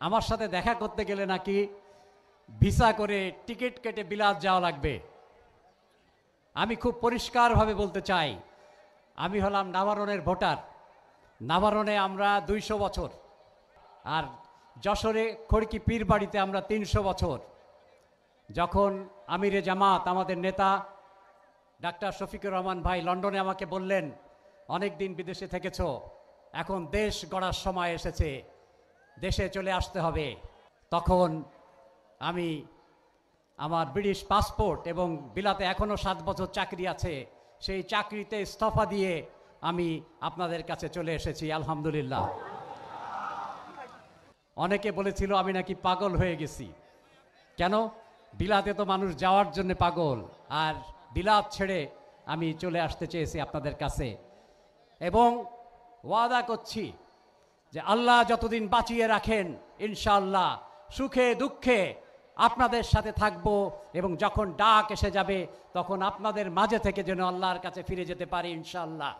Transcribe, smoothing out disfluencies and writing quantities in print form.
আমার সাথে দেখা করতে গেলে নাকি ভিসা করে টিকিট কেটে বিলাত যাওয়া লাগবে। আমি খুব পরিষ্কারভাবে বলতে চাই, আমি হলাম নাভারনের ভোটার। নাভারনে আমরা 200 বছর, আর যশোরে খড়কি পীর বাড়িতে আমরা 300 বছর। যখন আমিরে জামাত আমাদের নেতা ডাক্তার শফিকুর রহমান ভাই লন্ডনে আমাকে বললেন, অনেক দিন বিদেশে থেকেছ, এখন দেশ গড়ার সময় এসেছে, দেশে চলে আসতে হবে, তখন আমি আমার ব্রিটিশ পাসপোর্ট এবং বিলাতে এখনও 7 বছর চাকরি আছে, সেই চাকরিতে ইস্তফা দিয়ে আমি আপনাদের কাছে চলে এসেছি। আলহামদুলিল্লাহ। অনেকে বলেছিল আমি নাকি পাগল হয়ে গেছি। কেন? বিলাতে তো মানুষ যাওয়ার জন্য পাগল, আর বিলাত ছেড়ে আমি চলে আসতে চেয়েছি আপনাদের কাছে, এবং ওয়াদা করছি যে আল্লাহ যতদিন বাঁচিয়ে রাখেন ইনশাআল্লাহ সুখে দুঃখে আপনাদের সাথে থাকব, এবং যখন ডাক এসে যাবে তখন আপনাদের মাঝে থেকে যেন আল্লাহর কাছে ফিরে যেতে পারি ইনশাআল্লাহ।